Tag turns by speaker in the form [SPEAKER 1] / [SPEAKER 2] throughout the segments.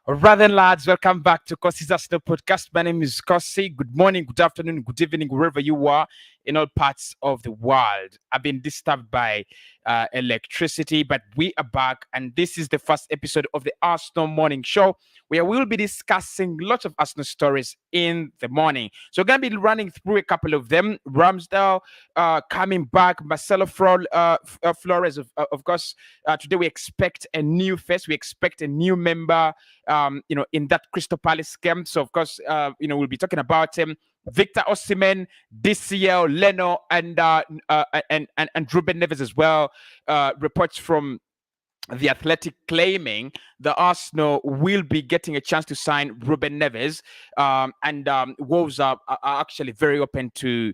[SPEAKER 1] Right then, lads, welcome back to Cossy's Arsenal podcast. My name is Cossy. Good morning, good afternoon, good evening, wherever you are in all parts of the world. I've been disturbed by electricity, but we are back, and this is the first episode of the Arsenal Morning Show, where we'll be discussing lots of Arsenal stories in the morning. So, we're going to be running through a couple of them. Ramsdale coming back, Flores, of course. Today, we expect a new face, we expect a new member in that Crystal Palace game. So, of course, we'll be talking about him. Victor Osimhen, DCL, Leno, and Ruben Neves as well. Reports from the Athletic claiming the Arsenal will be getting a chance to sign Ruben Neves, and Wolves are actually very open to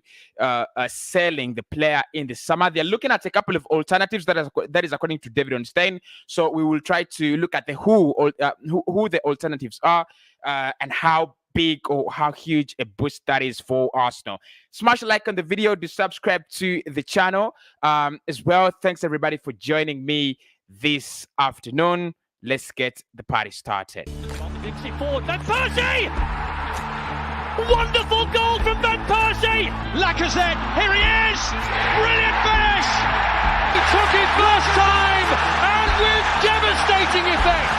[SPEAKER 1] selling the player in the summer. They're looking at a couple of alternatives that is according to David Ornstein. So we will try to look at who the alternatives are, and how big or how huge a boost that is for Arsenal. Smash a like on the video, do subscribe to the channel as well. Thanks everybody for joining me this afternoon. Let's get the party started.
[SPEAKER 2] Forward, Van Persie! Wonderful goal from Van Persie! Lacazette, here he is! Brilliant finish! He took it first time, and with devastating effect!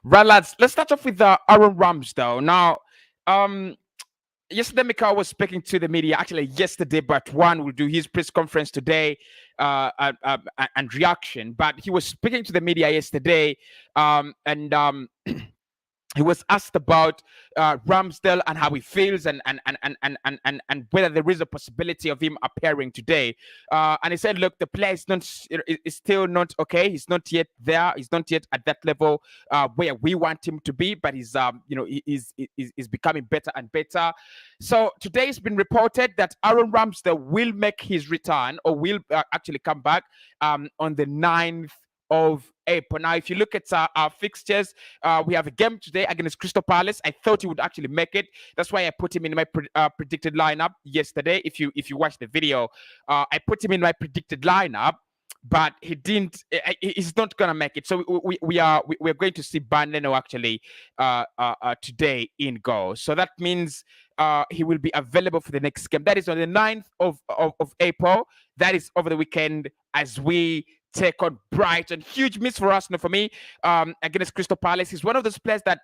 [SPEAKER 1] Right, lads, let's start off with Aaron Ramsdale. Now, yesterday, Mikhail was speaking to the media. Actually, yesterday, but one will do his press conference today and reaction. But he was speaking to the media yesterday, and he was asked about Ramsdale and how he feels, and whether there is a possibility of him appearing today. And he said, "Look, the player is still not okay. He's not yet there. He's not yet at that level where we want him to be. But he's he's becoming better and better." So today it's been reported that Aaron Ramsdale will make his return, or will actually come back on the 9th of April. Now, if you look at our fixtures, we have a game today against Crystal Palace. I thought he would actually make it. That's why I put him in my predicted lineup yesterday. If you watch the video, I put him in my predicted lineup, but he didn't. He's not gonna make it. So we're going to see Leno actually today in goal. So that means he will be available for the next game. That is on the 9th of April. That is over the weekend as we take on Brighton. Huge miss for Arsenal, for me, against Crystal Palace. He's one of those players that,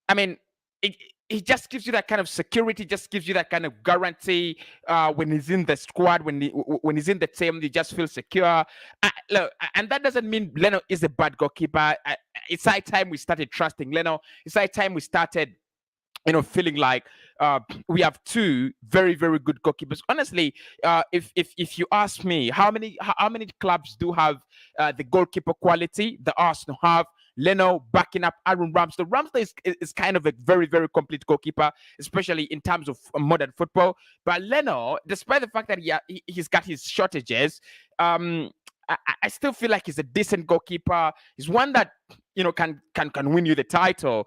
[SPEAKER 1] I mean, he just gives you that kind of security, just gives you that kind of guarantee when he's in the squad, when he's in the team, you just feel secure. Look, and that doesn't mean Leno is a bad goalkeeper. It's high time we started trusting Leno. It's high time we started feeling like we have two very, very good goalkeepers. Honestly, if you ask me, how many clubs do have the goalkeeper quality the Arsenal have? Leno backing up Aaron Ramsdale. Ramsdale is kind of a very, very complete goalkeeper, especially in terms of modern football. But Leno, despite the fact that he's got his shortages, I still feel like he's a decent goalkeeper. He's one that can win you the title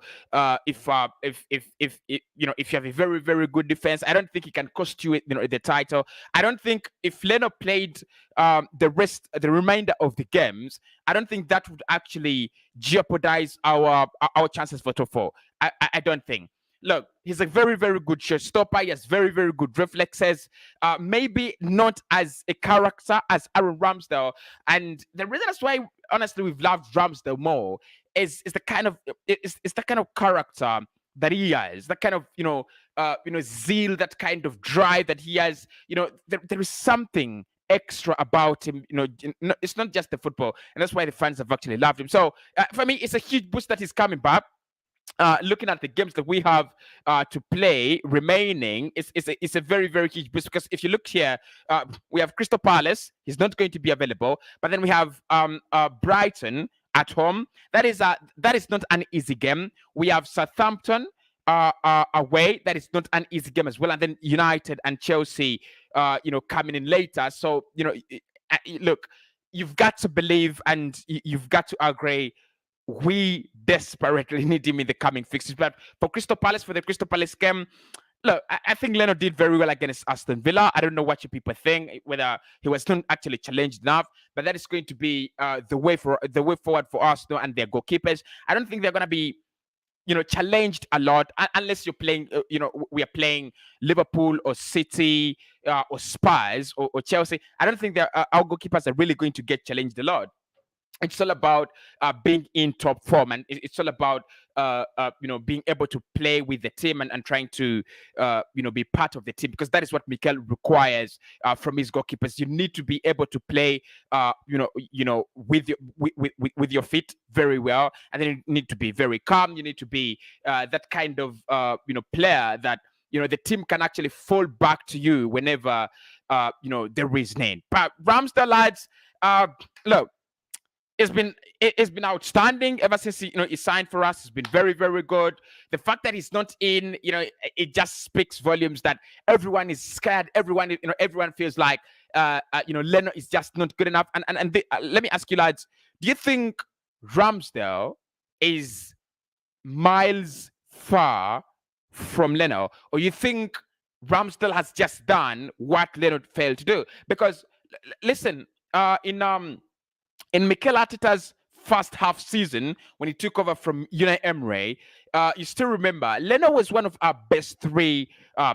[SPEAKER 1] if you have a very, very good defense. I don't think he can cost you the title. I don't think if Leno played the remainder of the games, I don't think that would actually jeopardize our chances for top four. I don't think. Look, he's a very, very good shot stopper. He has very, very good reflexes. Maybe not as a character as Aaron Ramsdale. And the reason that's why, honestly, we've loved Ramsdale more is the kind of character that he has. That kind of zeal, that kind of drive that he has. There is something extra about him. It's not just the football, and that's why the fans have actually loved him. So for me, it's a huge boost that he's coming back. Looking at the games that we have to play remaining, it's a very, very huge boost, because if you look here, we have Crystal Palace. He's not going to be available, but then we have Brighton at home. That is not an easy game. We have Southampton away. That is not an easy game as well, and then United and Chelsea coming in later. So look, you've got to believe, and you've got to agree, we desperately need him in the coming fixtures. But for the Crystal Palace game, look, I think Leno did very well against Aston Villa. I don't know what you people think, whether he was not actually challenged enough, but that is going to be the way forward for Arsenal and their goalkeepers. I don't think they're going to be challenged a lot unless you're playing. We are playing Liverpool or City or Spurs or Chelsea. I don't think that our goalkeepers are really going to get challenged a lot. It's all about being in top form, and it's all about being able to play with the team and trying to be part of the team, because that is what Mikel requires from his goalkeepers. You need to be able to play with your feet very well, and then you need to be very calm. You need to be that kind of player that the team can actually fall back to you whenever there is need. But Ramsdale, lads, look. It's been outstanding ever since he signed for us. It's been very, very good. The fact that he's not in, it just speaks volumes that everyone is scared. Everyone feels like Leno is just not good enough. And let me ask you, lads, do you think Ramsdale is miles far from Leno, or you think Ramsdale has just done what Leno failed to do? Because listen, in Mikel Arteta's first half season, when he took over from Unai Emery, you still remember Leno was one of our best three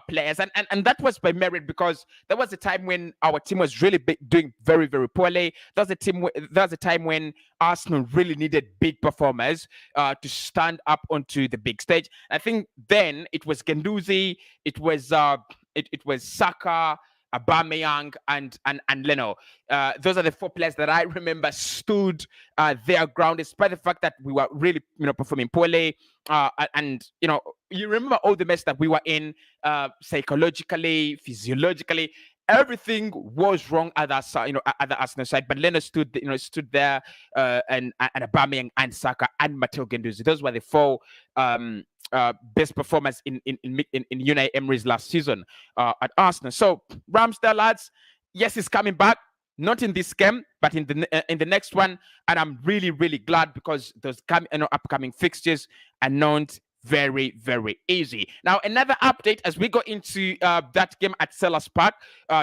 [SPEAKER 1] players, and that was by merit, because there was a time when our team was really doing very, very poorly. There was a time when Arsenal really needed big performers to stand up onto the big stage. I think then it was Guendouzi, it was Saka, Aubameyang and Leno. Those are the four players that I remember stood their ground, despite the fact that we were really performing poorly. And you remember all the mess that we were in, psychologically, physiologically. Everything was wrong at that side, at the Arsenal side. But Leno stood there, and Aubameyang and Saka and Matteo Guendouzi. Those were the four best performers in Unai Emery's last season at Arsenal. So Ramsdale, lads, yes, he's coming back. Not in this game, but in the next one. And I'm really, really glad, because those upcoming fixtures are not very, very easy. Now, another update as we go into that game at Selhurst Park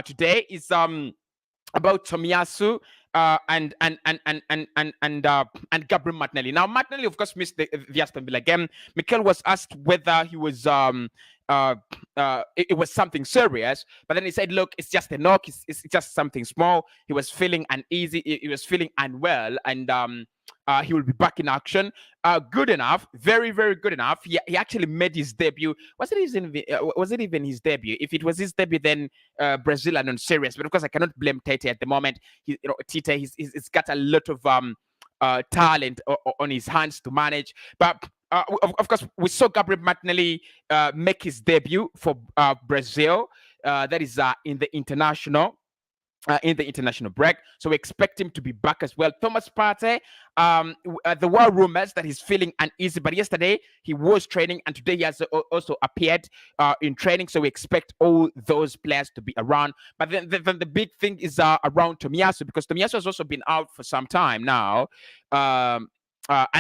[SPEAKER 1] today is about Tomiyasu and Gabriel Martinelli. Now, Martinelli, of course, missed the Aston Villa game. Mikel was asked whether he was it was something serious, but then he said, look, it's just a knock, it's just something small. He was feeling uneasy, he was feeling unwell, and he will be back in action. Good enough, very, very good enough. He actually made his debut. Was it even his debut? If it was his debut, then Brazil are not serious. But of course, I cannot blame Tete at the moment. Tite, he's got a lot of talent on his hands to manage. But of course, we saw Gabriel Martinelli make his debut for Brazil. That is in the international break. So we expect him to be back as well. Thomas Partey, there were rumors that he's feeling uneasy, but yesterday he was training, and today he has also appeared in training. So we expect all those players to be around. But then the big thing is around Tomiyasu, because Tomiyasu has also been out for some time now. And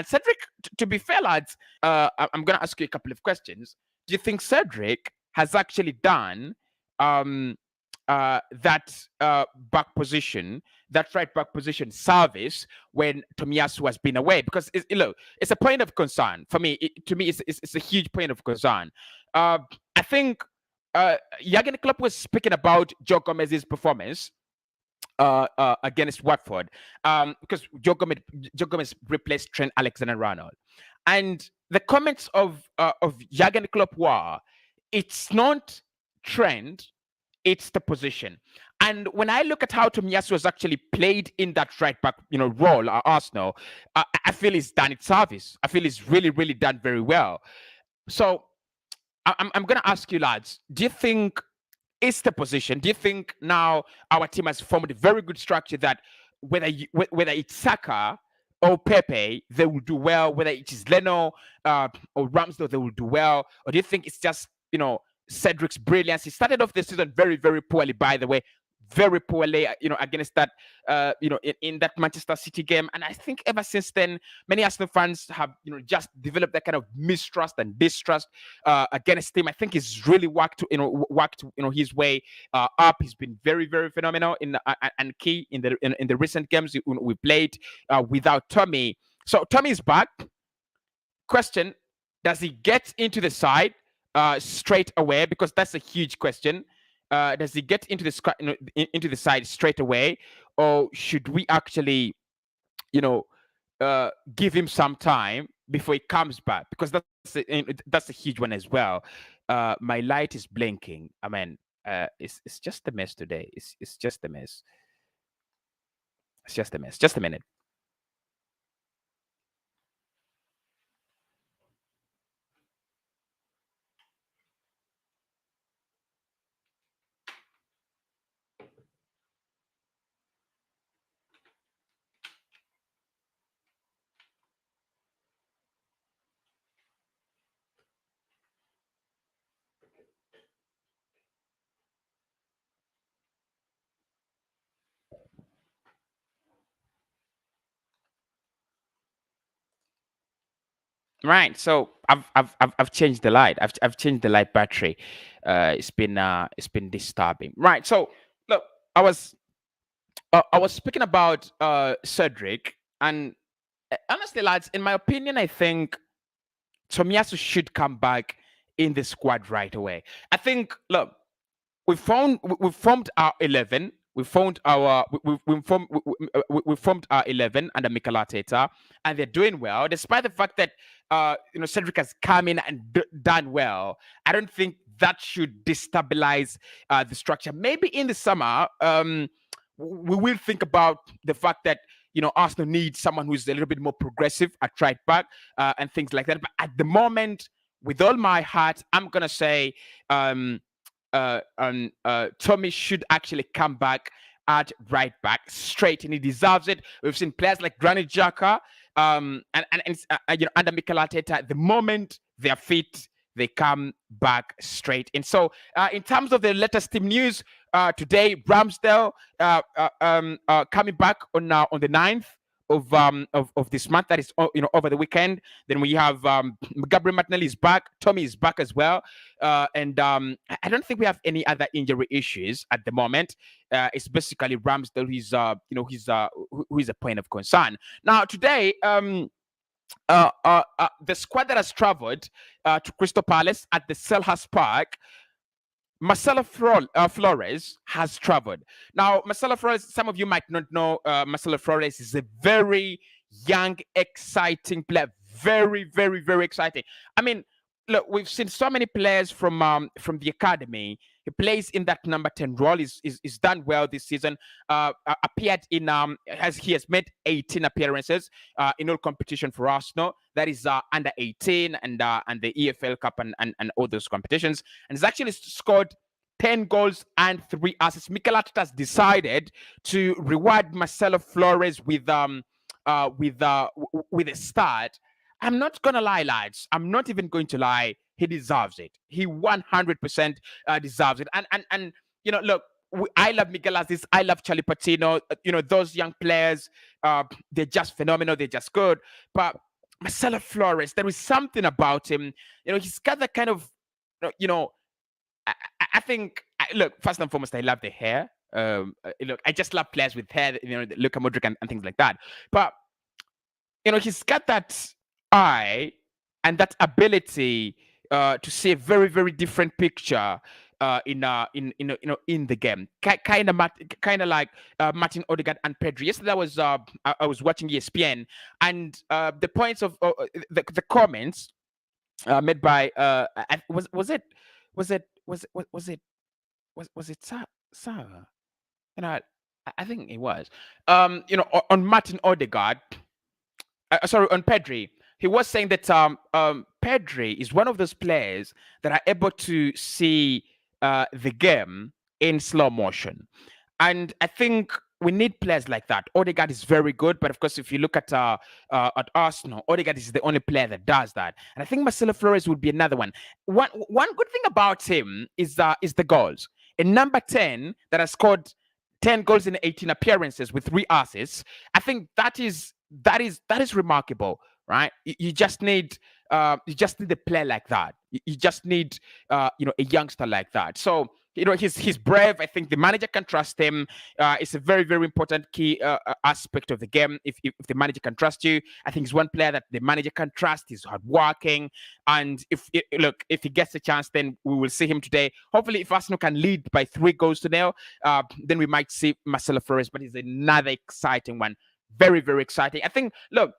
[SPEAKER 1] Cedric, to be fair, lads, I'm going to ask you a couple of questions. Do you think Cedric has actually done that back position, that right back position service when Tomiyasu has been away? Because it's a point of concern for me. To me, it's a huge point of concern. I think Jurgen Klopp was speaking about Joe Gomez's performance against Watford, because Joe Gomez replaced Trent Alexander-Arnold, and the comments of Jurgen Klopp were, it's not Trent, it's the position. And when I look at how Tomiyasu has actually played in that right back role at Arsenal, I feel he's done its service. I feel he's really, really done very well. So I'm going to ask you, lads, do you think it's the position? Do you think now our team has formed a very good structure that whether it's Saka or Pepe, they will do well? Whether it is Leno or Ramsdale, they will do well? Or do you think it's just Cedric's brilliance? He started off the season very, very poorly, by the way. very poorly, against that, in that Manchester City game. And I think ever since then, many Arsenal fans have, just developed that kind of mistrust and distrust against him. I think he's really worked his way up. He's been very, very phenomenal and key in the recent games we played without Tommy. So Tommy is back. Question: does he get into the side straight away? Because that's a huge question. Does he get into the side straight away, or should we actually, give him some time before he comes back? Because that's a huge one as well. My light is blinking. I mean, it's just a mess today. It's just a mess. It's just a mess. Just a minute. Right. So I've changed the light. I've changed the light battery. It's been disturbing. Right. So look, I was speaking about Cedric, and honestly, lads, in my opinion, I think Tomiyasu should come back in the squad right away. I think, look, we formed our 11. We formed our 11 under Mikel Arteta, and they're doing well, despite the fact that Cedric has come in and done well. I don't think that should destabilize the structure. Maybe in the summer, we will think about the fact that Arsenal needs someone who's a little bit more progressive at right back and things like that. But at the moment, with all my heart, I'm gonna say Tommy should actually come back at right back straight, and he deserves it. We've seen players like Granit Xhaka and under Mikel Arteta. At the moment they're fit, they come back straight. And so, in terms of the latest team news today, Ramsdale coming back on the 9th of this month. That is over the weekend. Then we have Gabriel Martinelli is back. Tommy is back as well, and I don't think we have any other injury issues at the moment. It's basically Ramsdale who is a point of concern. Now today, the squad that has traveled to Crystal Palace at the Selhurst Park, Marcelo Flores has traveled. Now, Marcelo Flores, some of you might not know, Marcelo Flores is a very young, exciting player. Very, very, very exciting. I mean, look, we've seen so many players from the academy. He plays in that number 10 role. He's done well this season. Appeared in he has made 18 appearances in all competition for Arsenal. That is under 18 and the EFL Cup and all those competitions. And he's actually scored 10 goals and 3 assists. Mikel Arteta has decided to reward Marcelo Flores with a start. I'm not gonna lie, lads. I'm not even going to lie. He deserves it. He 100% deserves it. And look, I love Miguel Aziz. I love Charlie Patino. Those young players, they're just phenomenal. They're just good. But Marcelo Flores, there is something about him. He's got that kind of, I think. Look, first and foremost, I love the hair. Look, I just love players with hair. Luka Modric and things like that. But he's got that eye and that ability to see a very, very different picture in the game. Kind of like Martin Odegaard and Pedri. Yesterday I was watching ESPN, and the points of the comments made by was it Sarah? I think it was. On Martin Odegaard. Sorry, on Pedri. He was saying that Pedri is one of those players that are able to see the game in slow motion. And I think we need players like that. Odegaard is very good, but of course, if you look at Arsenal, Odegaard is the only player that does that. And I think Marcelo Flores would be another one. One good thing about him is the goals. A number 10 that has scored 10 goals in 18 appearances with 3 assists. I think that is remarkable, right? You just need a player like that. You just need a youngster like that. So he's brave. I think the manager can trust him. It's a very, very important key aspect of the game. If the manager can trust you, I think he's one player that the manager can trust. He's hardworking, and if he gets a chance, then we will see him today. Hopefully, if Arsenal can lead by 3-0, then we might see Marcelo Flores. But he's another exciting one. Very, very exciting. I think. Look.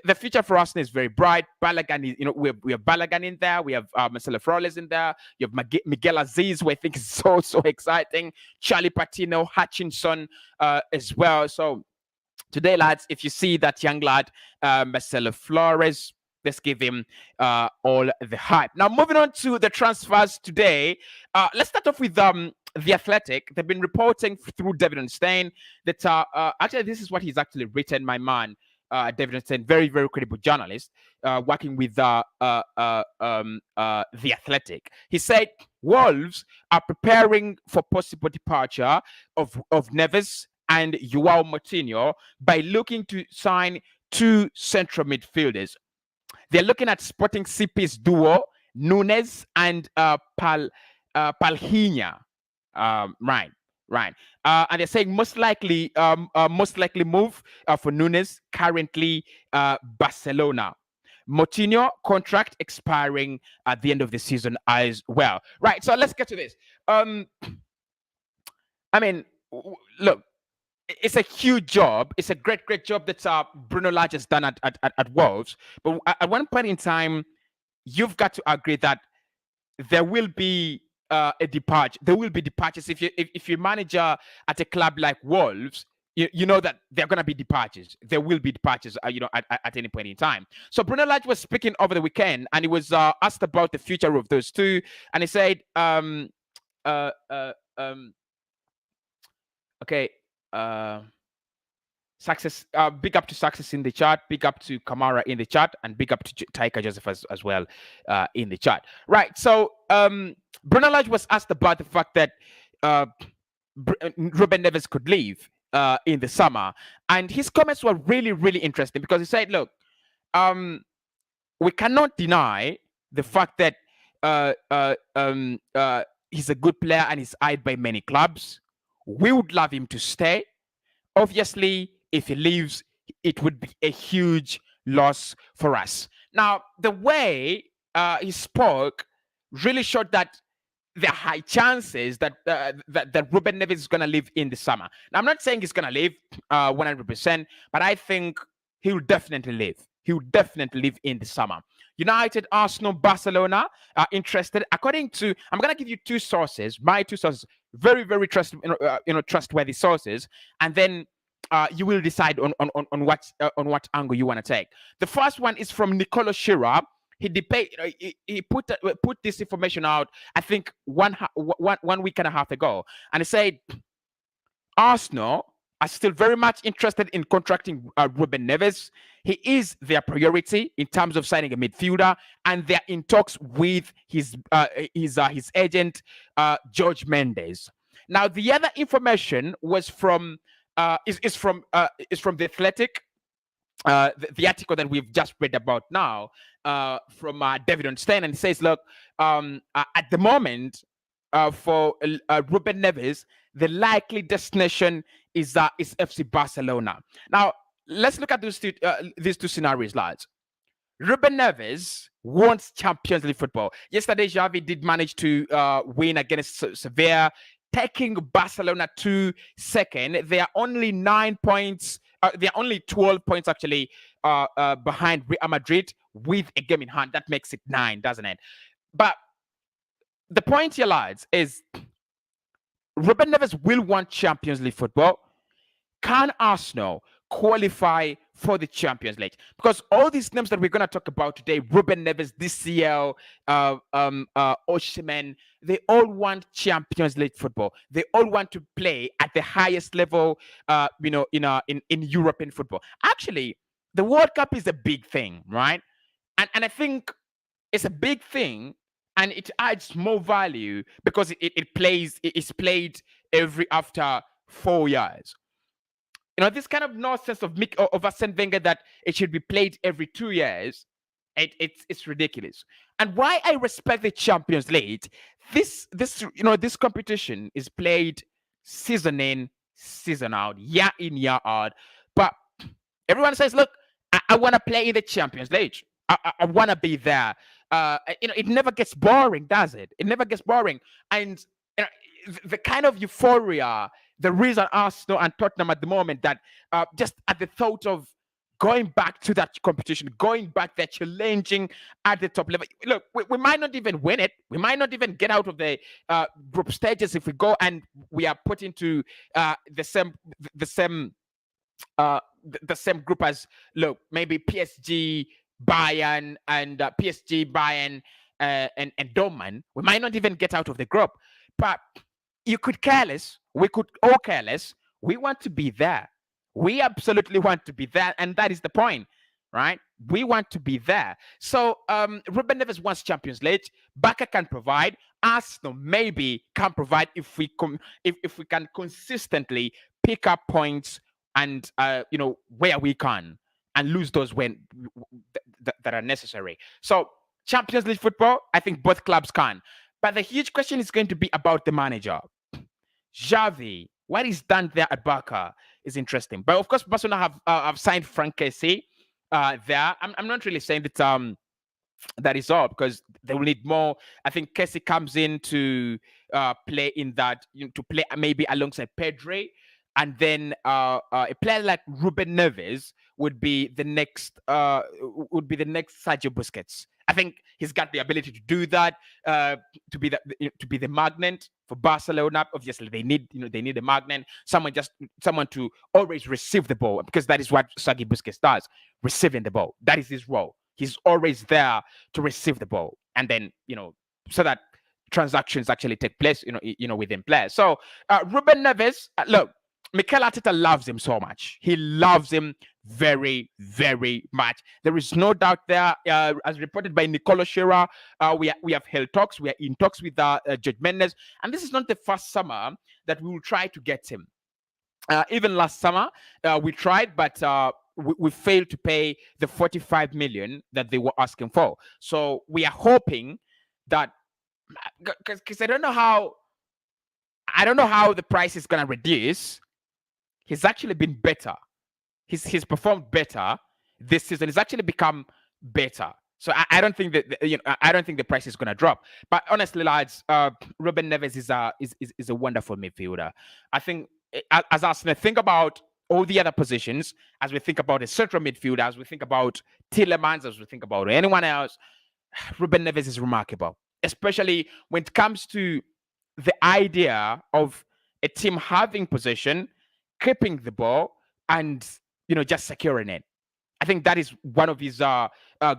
[SPEAKER 1] The future for Arsenal is very bright. Balogun, we have Balogun in there. We have Marcelo Flores in there. You have Miguel Aziz, who I think is so exciting. Charlie Patino, Hutchinson as well. So today, lads, if you see that young lad, Marcelo Flores, let's give him all the hype. Now, moving on to the transfers today. Let's start off with The Athletic. They've been reporting through David Stein that actually this is what he's actually written, my man. David Stein, very, very credible journalist, working with The Athletic. He said Wolves are preparing for possible departure of Neves and Joao Moutinho by looking to sign 2 central midfielders. They're looking at Sporting CP's duo, Nunes and Palhinha. Right. And they're saying most likely move for Nunes, currently Barcelona. Moutinho contract expiring at the end of the season as well. Right. So let's get to this. I mean, look, it's a huge job. It's a great job that Bruno Lage has done at Wolves. But at one point in time, you've got to agree that there will be a departure. There will be departures. If you're manager at a club like Wolves, you know that there are going to be departures. There will be departures, at any point in time. So Bruno Lage was speaking over the weekend, and he was asked about the future of those 2, and he said, okay, success. Big up to Success in the chat. Big up to Kamara in the chat, and big up to Taika Joseph as well in the chat. Right. So Bruno Lage was asked about the fact that Ruben Neves could leave in the summer, and his comments were really, really interesting because he said, "Look, we cannot deny the fact that he's a good player and he's eyed by many clubs. We would love him to stay. Obviously, if he leaves, it would be a huge loss for us." Now, the way he spoke really showed that there are high chances that Ruben Neves is going to leave in the summer. Now, I'm not saying he's going to leave 100%, but I think he will definitely leave. He will definitely leave in the summer. United, Arsenal, Barcelona are interested. According to, I'm going to give you 2 sources, my 2 sources, very, very trustworthy sources, and then you will decide on what angle you want to take. The first one is from Nicolo Schira. He put this information out, I think, one week and a half ago, and he said Arsenal are still very much interested in contracting Ruben Neves. He is their priority in terms of signing a midfielder, and they're in talks with his agent George Mendes. Now, the other information was from is from The Athletic. The article that we've just read about now from David Stein, and it says, look, at the moment for Ruben Neves, the likely destination is FC Barcelona. Now, let's look at these 2 scenarios, lads. Ruben Neves wants Champions League football. Yesterday, Xavi did manage to win against Sevilla, taking Barcelona to second. They are only 9 points. They are only 12 points actually behind Real Madrid with a game in hand. That makes it 9, doesn't it? But the point here, lads, is Ruben Neves will want Champions League football. Can Arsenal qualify for the Champions League? Because all these names that we're going to talk about today, Ruben Neves, DCL, Osimhen, they all want Champions League football. They all want to play at the highest level, in European football. Actually, the World Cup is a big thing, right? And I think it's a big thing, and it adds more value because it's played every after 4 years. This kind of nonsense of Arsene Wenger that it should be played every 2 years, it's ridiculous. And why I respect the Champions League, this competition is played season in, season out, year in, year out. But everyone says, look, I want to play in the Champions League. I want to be there. It never gets boring, does it? It never gets boring. And the kind of euphoria, the reason Arsenal and Tottenham at the moment, that just at the thought of going back to that competition, going back there, challenging at the top level. Look, we might not even win it. We might not even get out of the group stages if we go and we are put into the same group as, look, maybe PSG, Bayern, and and Dortmund. We might not even get out of the group, but you could care less. We could all care less. We want to be there. We absolutely want to be there, and that is the point, right? We want to be there. So Ruben Neves wants Champions League. Barca can provide. Arsenal maybe can provide if we can consistently pick up points and where we can, and lose those when that are necessary. So Champions League football, I think both clubs can. But the huge question is going to be about the manager. Xavi, what he's done there at Barca is interesting. But of course, Barcelona have signed Frank Cossy there. I'm not really saying that that is all, because they will need more. I think Cossy comes in to play in that, to play maybe alongside Pedri. And then a player like Ruben Neves would be the next Sergio Busquets. I think he's got the ability to do that, to be the magnet for Barcelona. Obviously, they need a magnet, someone to always receive the ball, because that is what Sergio Busquets does, receiving the ball. That is his role. He's always there to receive the ball, and then so that transactions actually take place, within players. So Ruben Neves, look, Mikel Arteta loves him so much. He loves him very, very much. There is no doubt there. As reported by Nicolo Schira, we have held talks. We are in talks with Judge Mendes. And this is not the first summer that we will try to get him. Even last summer, we tried, but we failed to pay the 45 million that they were asking for. So we are hoping that, because I don't know how the price is going to reduce. He's actually been better. He's performed better this season. He's actually become better. So I don't think that I don't think the price is going to drop. But honestly, lads, Ruben Neves is a wonderful midfielder. I think as Arsenal think about all the other positions, as we think about a central midfielder, as we think about Tielemans, as we think about anyone else, Ruben Neves is remarkable, especially when it comes to the idea of a team having possession, keeping the ball, and just securing it. I think that is one of his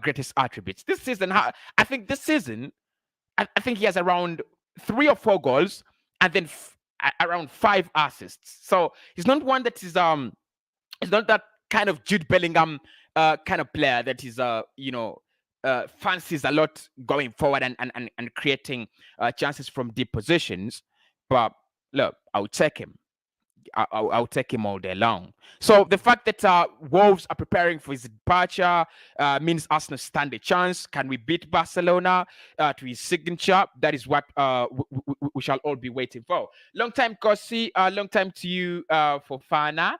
[SPEAKER 1] greatest attributes. This season, I think he has around 3 or 4 goals, and then around 5 assists. So he's not one that is he's not that kind of Jude Bellingham kind of player that is fancies a lot going forward and creating chances from deep positions. But look, I'll take him. I'll take him all day long. So the fact that Wolves are preparing for his departure means Arsenal stand a chance. Can we beat Barcelona to his signature? That is what we shall all be waiting for. Long time, Cossy. Long time to you, Fofana.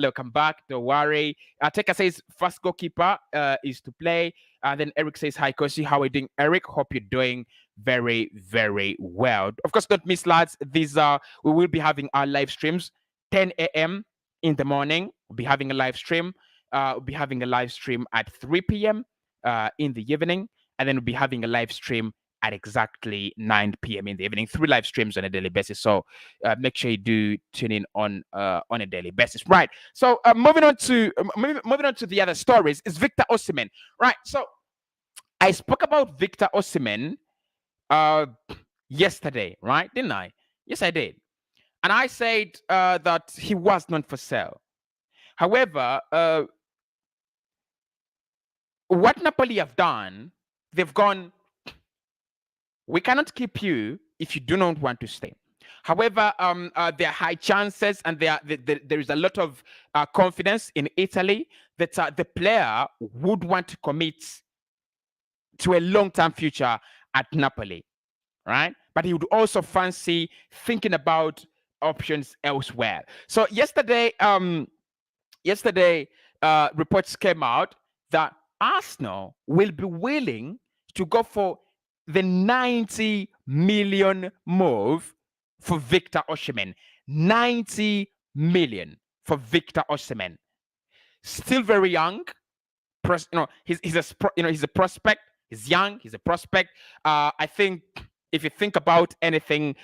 [SPEAKER 1] Look, I'm back. Don't worry. Teka says first goalkeeper is to play. Then Eric says, hi, Cossy. How are you doing, Eric? Hope you're doing very, very well. Of course, don't miss, lads. We will be having our live streams 10 a.m. in the morning. We'll be having a live stream. We'll be having a live stream at 3 p.m. In the evening. And then we'll be having a live stream at exactly 9 p.m. in the evening. 3 live streams on a daily basis. So make sure you do tune in on a daily basis. Right. So moving on to the other stories is Victor Osimhen. Right. So I spoke about Victor Osimhen yesterday, right? Didn't I? Yes, I did. And I said that he was not for sale. However, what Napoli have done, they've gone, we cannot keep you if you do not want to stay. However, there are high chances, and there is a lot of confidence in Italy that the player would want to commit to a long-term future at Napoli, right? But he would also fancy thinking about options elsewhere. So yesterday, reports came out that Arsenal will be willing to go for the 90 million move for Victor Osimhen. 90 million for Victor Osimhen. Still very young. He's a prospect. He's young. He's a prospect. I think if you think about anything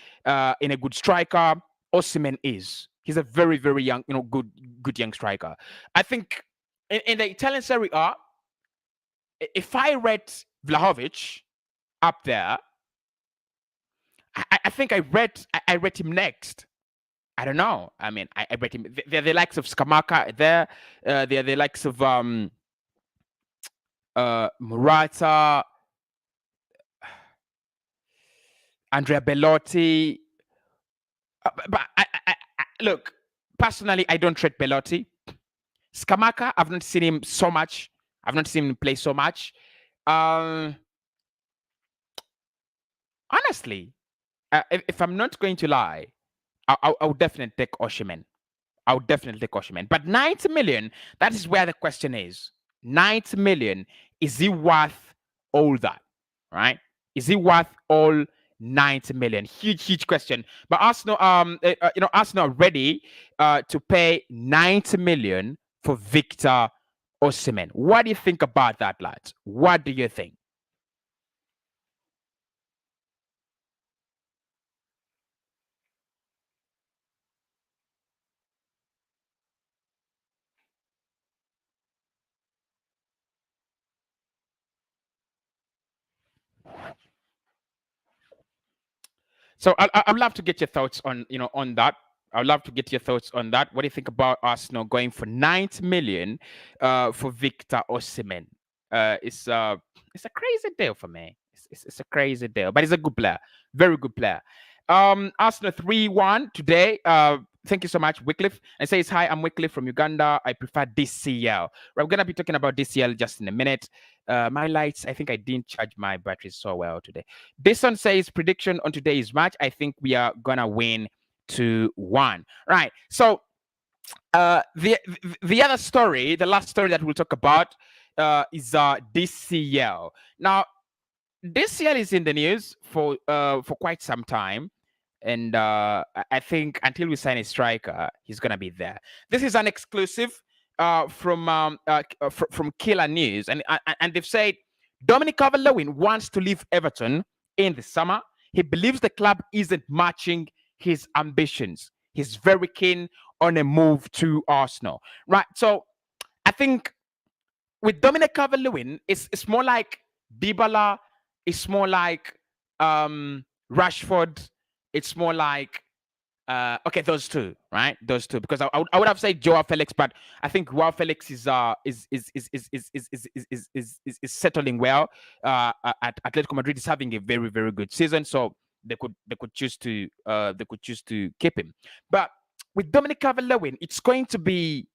[SPEAKER 1] in a good striker, Osimhen is. He's a very, very young, good young striker. I think in the Italian Serie A, if I rate Vlahovic up there, I think I rate him next. I don't know. I mean, I rate him. They're the likes of Scamacca there. They're the likes of Murata, Andrea Bellotti. But look, personally, I don't rate Bellotti. Scamacca, I've not seen him so much. I've not seen him play so much. Honestly, if I'm not going to lie, I would definitely take Osimhen. I would definitely take Osimhen. But 90 million, that is where the question is. 90 million, is he worth all that? Right? Is he worth all 90 million? Huge question. But Arsenal, Arsenal are ready to pay 90 million for Victor Osimhen. What do you think about that, lads? What do you think? So I'd love to get your thoughts on that. I'd love to get your thoughts on that. What do you think about Arsenal going for 90 million for Victor Osimhen? It's a crazy deal for me. It's a crazy deal, but he's a good player, very good player. Arsenal 3-1 today. Thank you so much, Wycliffe. And says, hi, I'm Wycliffe from Uganda. I prefer DCL. We're going to be talking about DCL just in a minute. My lights, I think I didn't charge my batteries so well today. This one says, prediction on today's match. I think we are going to win 2-1. Right. So the other story, the last story that we'll talk about is DCL. Now, DCL is in the news for quite some time. And I think until we sign a striker, he's gonna be there. This is an exclusive from Killer News, and they've said Dominic Calvert-Lewin wants to leave Everton in the summer. He believes the club isn't matching his ambitions. He's very keen on a move to Arsenal, right? So I think with Dominic Calvert-Lewin, it's more like Dybala. It's more like Rashford. It's more like those two, right? Those two, because I would have said Joao Felix, but I think Joao Felix is settling well at Atletico Madrid. Is having a very, very good season, so they could choose to keep him. But with Dominic Calvert-Lewin, it's going to be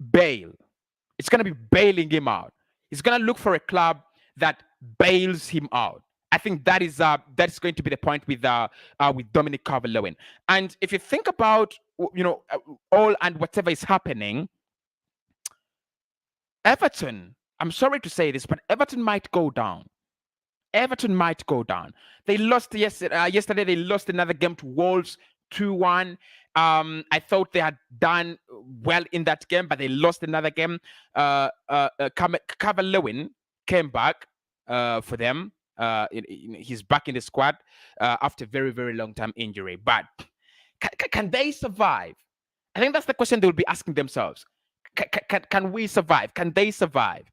[SPEAKER 1] bail. It's going to be bailing him out. He's going to look for a club that bails him out. I think that's going to be the point with Dominic Calvert-Lewin. And if you think about all and whatever is happening, Everton, I'm sorry to say this, but Everton might go down. Everton might go down. They lost yesterday. They lost another game to Wolves 2-1. I thought they had done well in that game, but they lost another game. Calvert-Lewin came back for them. He's back in the squad after a very, very long time injury. But can they survive? I think that's the question they'll be asking themselves. Can we survive? Can they survive?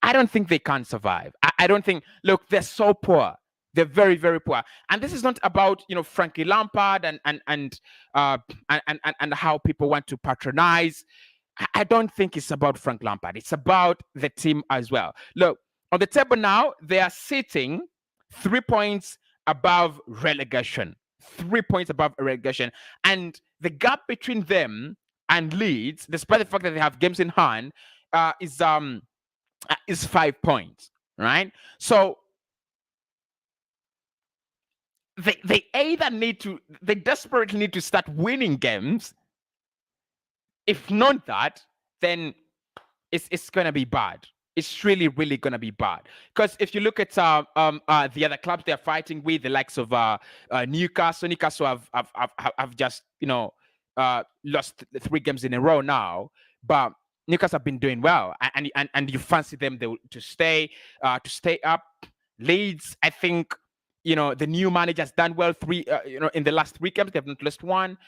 [SPEAKER 1] I don't think they can survive. I don't think. Look, they're so poor. They're very, very poor. And this is not about Frankie Lampard and how people want to patronize. I don't think it's about Frank Lampard. It's about the team as well. Look, on the table now, they are sitting 3 points above relegation. 3 points above relegation. And the gap between them and Leeds, despite the fact that they have games in hand, is 5 points, right? So they desperately need to start winning games. If not that, then it's gonna be bad. It's really, really gonna be bad. Because if you look at the other clubs they're fighting with, the likes of Newcastle have just lost 3 games in a row now, but Newcastle have been doing well, and you fancy them to stay up. Leeds, I think, the new manager has done well. In the last 3 games they've not lost one.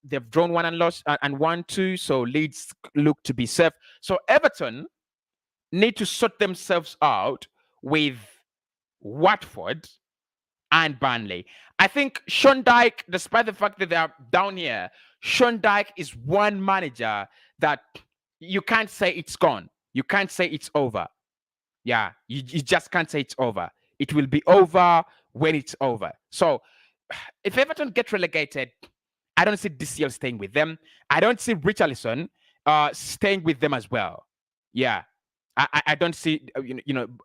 [SPEAKER 1] They've drawn 1 and lost and won 2, so Leeds look to be safe. So Everton need to sort themselves out with Watford and Burnley. I think Sean Dyche, despite the fact that they are down here, Sean Dyche is one manager that you can't say it's gone. You can't say it's over. Yeah, you just can't say it's over. It will be over when it's over. So if Everton get relegated, I don't see DCL staying with them. I don't see Richarlison staying with them as well. Yeah, I don't see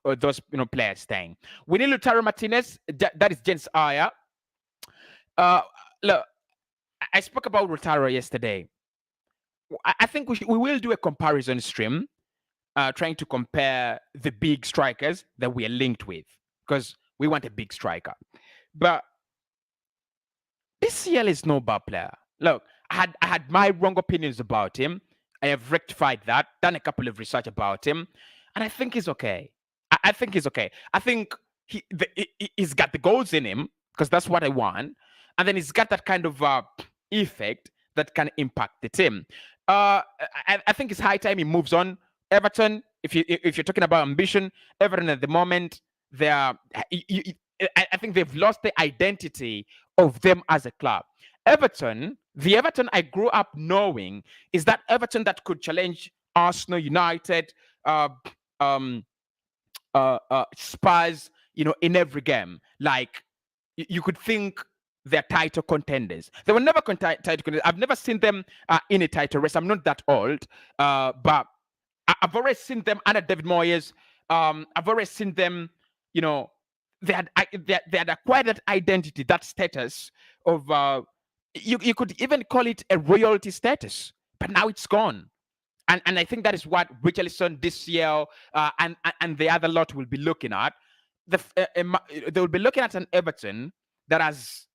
[SPEAKER 1] those players staying. We need Lautaro Martinez. That is Jens Aya. Look, I spoke about Lautaro yesterday. I think we will do a comparison stream, trying to compare the big strikers that we are linked with, because we want a big striker. But DCL is no bad player. Look, I had my wrong opinions about him. I have rectified that, done a couple of research about him, and I think he's okay. I think he's okay. I think he's got the goals in him, because that's what I want, and then he's got that kind of effect that can impact the team. I think it's high time he moves on. Everton, if you're talking about ambition, Everton at the moment, I think they've lost the identity of them as a club. Everton, the Everton I grew up knowing, is that Everton that could challenge Arsenal, United, Spurs, in every game. Like, you could think they're title contenders. They were never title contenders. I've never seen them in a title race. I'm not that old, but I've already seen them under David Moyes. I've already seen them, they had acquired that identity, that status of you could even call it a royalty status, but now it's gone. And I think that is what Richarlison, DCL, and the other lot will be looking at. They will be looking at an Everton that has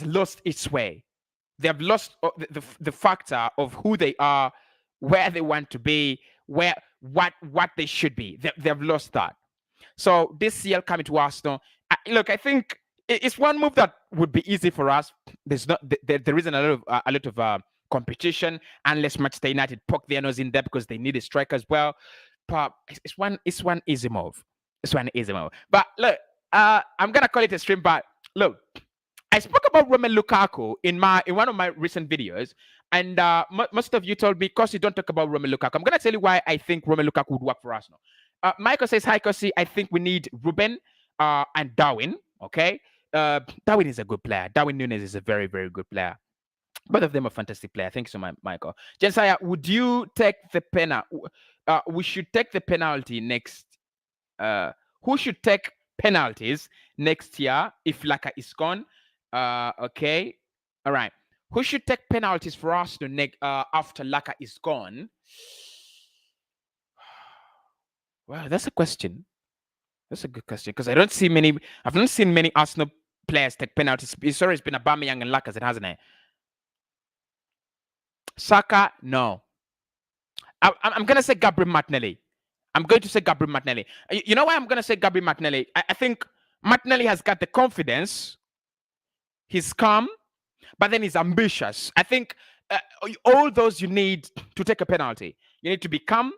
[SPEAKER 1] lost its way. They have lost the factor of who they are, where they want to be, what they should be. They have lost that. So DCL coming to Arsenal, look, I think it's one move that would be easy for us. There isn't a lot of competition, unless Manchester United poke their nose in there because they need a striker as well. But it's one easy move. It's one easy move. But look, I'm gonna call it a stream. But look, I spoke about Romelu Lukaku in one of my recent videos, and most of you told me, Cossy, don't talk about Romelu Lukaku. I'm gonna tell you why I think Romelu Lukaku would work for Arsenal. Michael says, hi, Cossy. I think we need Ruben and Darwin. Okay. Darwin is a good player. Darwin Núñez is a very, very good player. Both of them are fantastic players. Thank you so much, Michael. Jensaya, would you take the penalty? We should take the penalty next. Who should take penalties next year if Laka is gone? Okay. All right. Who should take penalties for Arsenal after Laka is gone? Well, that's a question. That's a good question, because I've not seen many Arsenal players take penalties. It's always been Aubameyang and Lacazette, hasn't it? Saka, no. I'm going to say Gabriel Martinelli. I'm going to say Gabriel Martinelli. You know why I'm going to say Gabriel Martinelli? I think Martinelli has got the confidence. He's calm, but then he's ambitious. I think all those you need to take a penalty. You need to be calm,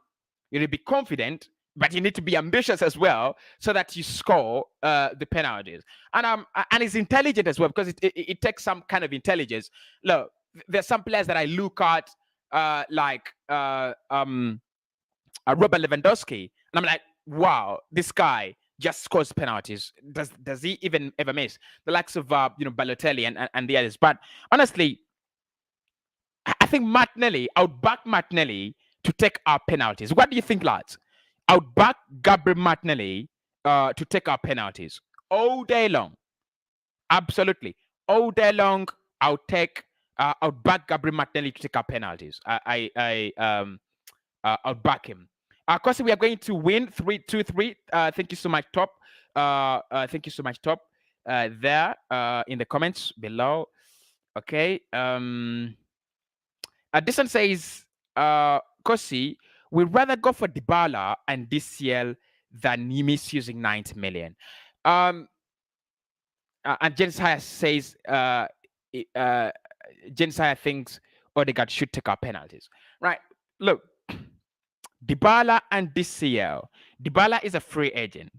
[SPEAKER 1] you need to be confident, but you need to be ambitious as well, so that you score the penalties. And he's intelligent as well, because it takes some kind of intelligence. Look, there's some players that I look at, like Robert Lewandowski, and I'm like, wow, this guy, just scores penalties. Does he even ever miss? The likes of Balotelli and the others. But honestly, I think Martinelli, I would back Martinelli to take our penalties. What do you think, lads? I would back Gabriel Martinelli to take our penalties all day long. Absolutely, all day long. I'll back Gabriel Martinelli to take our penalties. I'll back him. Cossy, we are going to win 3-2-3. Thank you so much, Top. Thank you so much, Top. There in the comments below. Okay. This one says, Cossy, we'd rather go for Dybala and DCL than misusing 90 million. And Jensaya says, Jensaya thinks Odegaard should take our penalties. Right. Look, Dybala and DCL. Dybala is a free agent.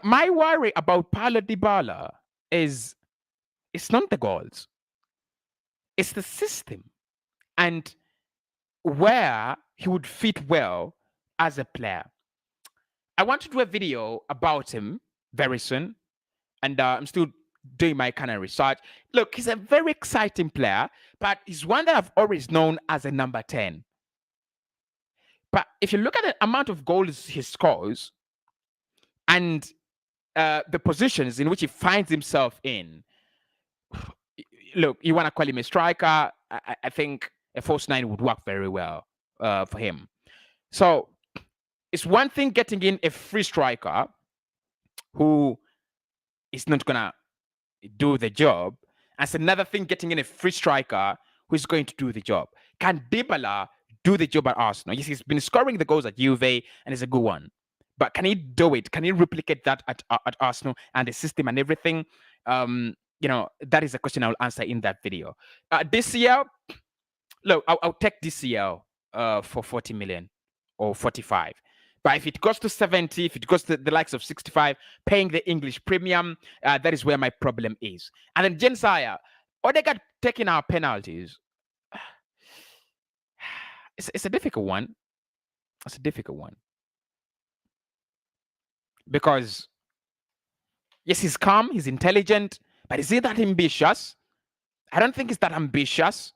[SPEAKER 1] My worry about Paulo Dybala is it's not the goals. It's the system and where he would fit well as a player. I want to do a video about him very soon, and I'm still doing my kind of research. Look, he's a very exciting player, but he's one that I've always known as a number 10. But if you look at the amount of goals he scores and the positions in which he finds himself in, look, you want to call him a striker, I think a false 9 would work very well for him. So it's one thing getting in a free striker who is not going to do the job. And it's another thing getting in a free striker who is going to do the job. Can Dybala do the job at Arsenal? Yes, he's been scoring the goals at Juve, and it's a good one. But can he do it? Can he replicate that at Arsenal and the system and everything? That is a question I'll answer in that video. DCL, look, I'll take DCL for 40 million or 45. But if it goes to 70, if it goes to the likes of 65, paying the English premium, that is where my problem is. And then Jensaya, Odegaard taking our penalties. It's a difficult one. It's a difficult one. Because, yes, he's calm, he's intelligent, but is he that ambitious? I don't think he's that ambitious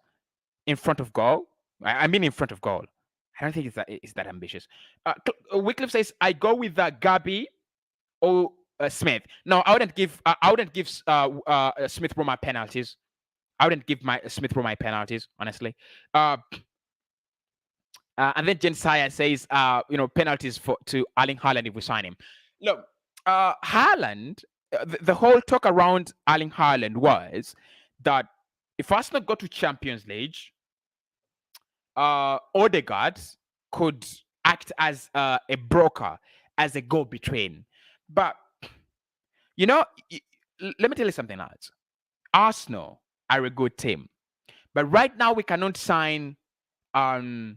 [SPEAKER 1] in front of goal. I mean in front of goal. I don't think it's that ambitious. Wycliffe says, I go with Gabi or Smith. No, I wouldn't give Smith Rowe my penalties. I wouldn't give Smith Rowe my penalties, honestly. And then Jensaya says, penalties to Erling Haaland if we sign him. Look, Haaland, the whole talk around Erling Haaland was that if Arsenal go to Champions League, Odegaard could act as a broker, as a go-between. But, let me tell you something else. Arsenal are a good team. But right now we cannot sign Lionel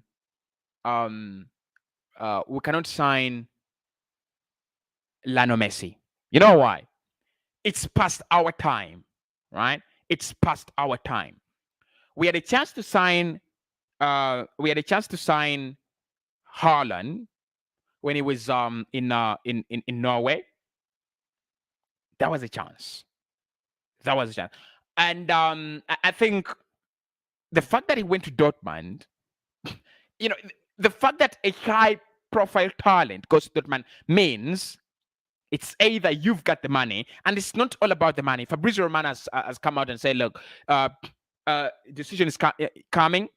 [SPEAKER 1] Messi. You know why? It's past our time, right? It's past our time. We had a chance to sign Haaland when he was in Norway. That was a chance. And I think the fact that he went to Dortmund, the fact that a high-profile talent goes to Dortmund means it's either you've got the money, and it's not all about the money. Fabrizio Romano has come out and said, look, decision is coming.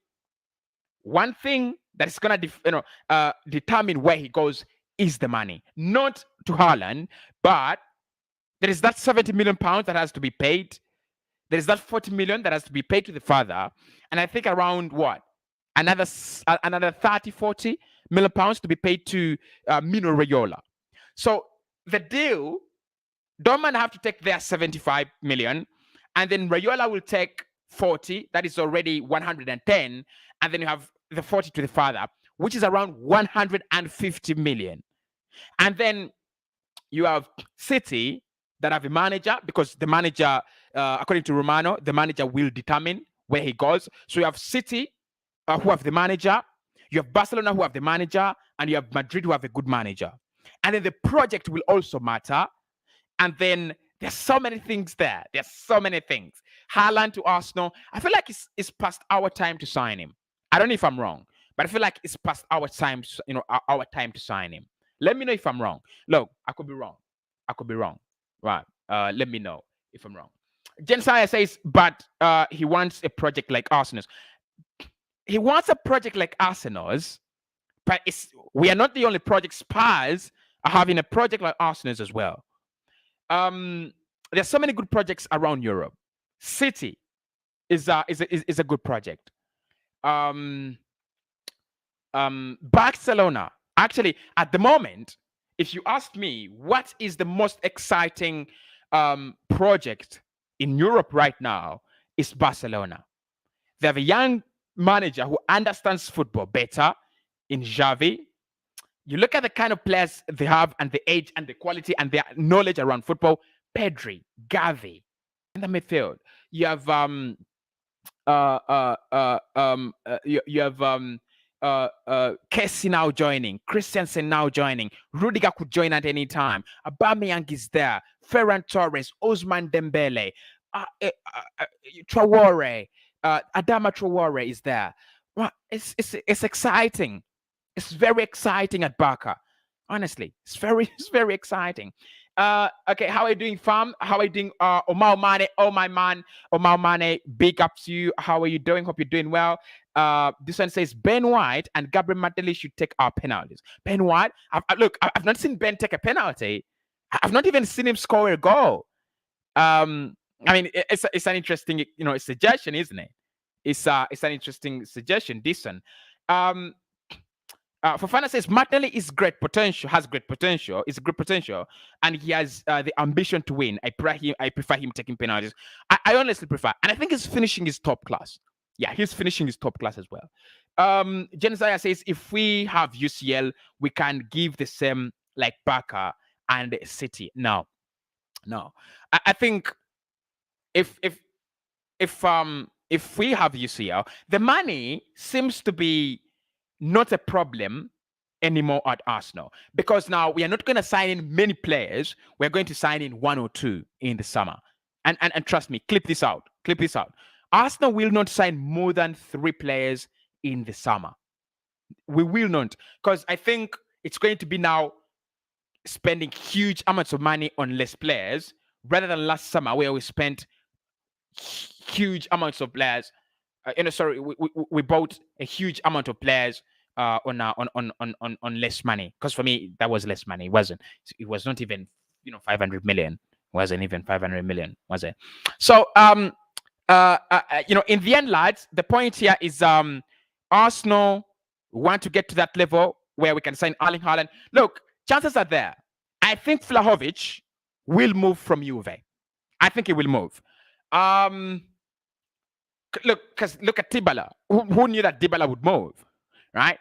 [SPEAKER 1] One thing that is going to determine where he goes is the money. Not to Haaland, but there is that 70 million pounds that has to be paid. There is that 40 million that has to be paid to the father. And I think around what? Another 30, 40 million pounds to be paid to Mino Raiola. So the deal, Dortmund have to take their 75 million, and then Raiola will take 40. That is already 110. And then you have the 40 to the father, which is around 150 million. And then you have City that have a manager, because the manager, according to Romano, the manager will determine where he goes. So you have City who have the manager, you have Barcelona who have the manager, and you have Madrid who have a good manager. And then the project will also matter. And then there's so many things there. There's so many things. Haaland to Arsenal. I feel like it's past our time to sign him. I don't know if I'm wrong, but I feel like it's past our time, our time to sign him. Let me know if I'm wrong. Look, I could be wrong. I could be wrong. Right. Let me know if I'm wrong. Jensaya says, but he wants a project like Arsenal's. He wants a project like Arsenal's, but we are not the only project. Spurs are having a project like Arsenal's as well. There's so many good projects around Europe. City is a good project. Barcelona, actually, at the moment, if you ask me, what is the most exciting project in Europe right now, is Barcelona. They have a young manager who understands football better in Xavi. You look at the kind of players they have and the age and the quality and their knowledge around football. Pedri, Gavi in the midfield. You have Cossy now joining, Christensen now joining, Rudiger could join at any time. Aubameyang is there, Ferran Torres, Ousmane Dembele, Traore, Adama Traore is there. Well, it's exciting. It's very exciting at Barca. Honestly, it's very exciting. Okay, how are you doing, fam? How are you doing, Omar Mane? Oh, my man, Omar Mane, big up to you. How are you doing? Hope you're doing well. This one says Ben White and Gabriel Martinelli should take our penalties. Ben White, I've not seen Ben take a penalty. I've not even seen him score a goal. I mean, it's an interesting, suggestion, isn't it? It's an interesting suggestion. This one. Fofana says Martinelli has great potential, is a great potential, and he has the ambition to win. I prefer him taking penalties. I honestly prefer, and I think he's finishing his top class. Yeah, he's finishing his top class as well. Jensaya says if we have UCL, we can give the same like Barca and City. No. I think if we have UCL, the money seems to be not a problem anymore at Arsenal, because now we are not going to sign in many players. We're going to sign in 1 or 2 in the summer. And trust me, clip this out. Arsenal will not sign more than 3 players in the summer. We will not, because I think it's going to be now spending huge amounts of money on less players rather than last summer where we spent huge amounts of players. We bought a huge amount of players on less money. Because for me, that was less money. It was not even 500 million. It wasn't even 500 million, was it? So in the end, lads, the point here is Arsenal want to get to that level where we can sign Erling Haaland. Look, chances are there. I think Vlahovic will move from Juve. I think he will move. Look at Dybala. Who knew that Dybala would move, right?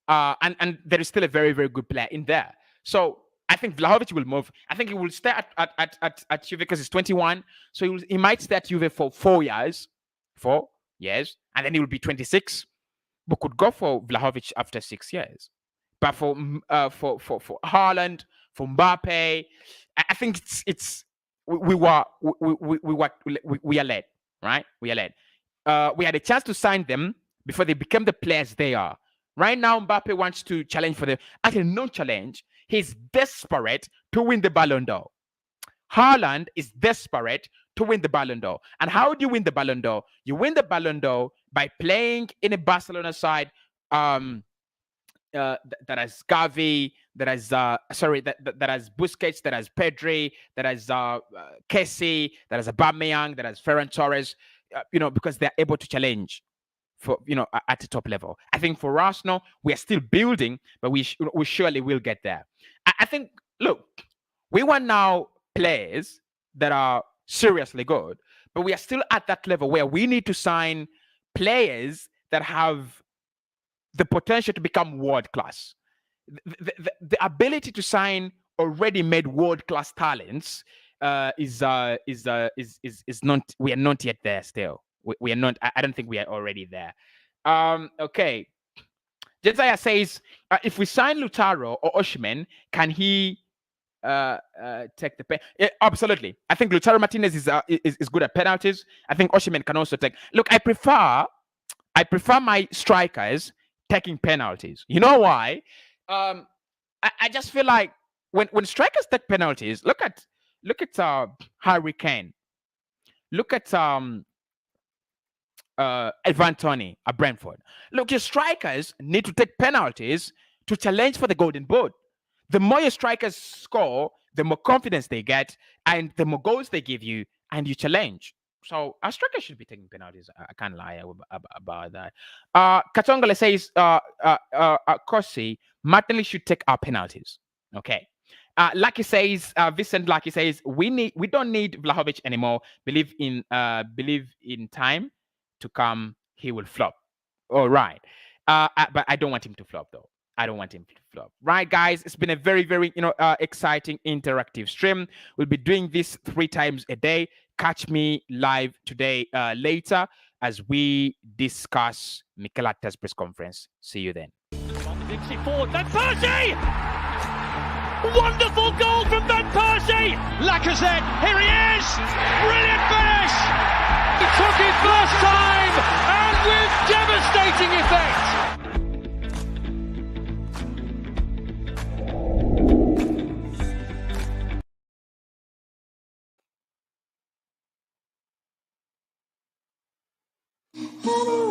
[SPEAKER 1] And there is still a very, very good player in there. So I think Vlahovic will move. I think he will stay at Juve because he's 21. So he might stay at Juve for 4 years. 4 years. And then he will be 26. But could go for Vlahovic after 6 years. But for Haaland, for Mbappe, I think we are led, right? We are led. We had a chance to sign them before they became the players they are. Right now, Mbappe wants to challenge for them. Actually, no challenge. He's desperate to win the Ballon d'Or. Haaland is desperate to win the Ballon d'Or. And how do you win the Ballon d'Or? You win the Ballon d'Or by playing in a Barcelona side that has Gavi, that has Busquets, that has Pedri, that has Cossy, that has Aubameyang, that has Ferran Torres. Because they're able to challenge for at the top level. I think for Arsenal, we are still building, but we surely will get there. I think, look, we want now players that are seriously good, but we are still at that level where we need to sign players that have the potential to become world class. The ability to sign already made world class talents is not. We are not yet there. Still, we are not. I don't think we are already there. Okay. Josiah says, if we sign Lautaro or Osimhen, can he take the pen? Yeah, absolutely. I think Lautaro Martinez is good at penalties. I think Osimhen can also take. Look, I prefer my strikers taking penalties. You know why? I just feel like when strikers take penalties, look at Harry Kane. Look at Ivan Toney at Brentford. Look, your strikers need to take penalties to challenge for the golden boot. The more your strikers score, the more confidence they get, and the more goals they give you, and you challenge. So our strikers should be taking penalties. I can't lie about that. Katongole says, Cossy, Martinelli should take our penalties. Okay. Lucky says, Vincent Lucky says, we don't need Vlahovic anymore. Believe in time to come, he will flop. All right. But I don't want him to flop, though. I don't want him to flop. Right, guys? It's been a very, very, exciting interactive stream. We'll be doing this 3 times a day. Catch me live today, later, as we discuss Mikel Arteta's press conference. See you then.
[SPEAKER 2] Forward, Van Persie! Wonderful goal from Van Persie! Lacazette, here he is! Brilliant finish! He took it first time, and with devastating effect!
[SPEAKER 3] Anyway.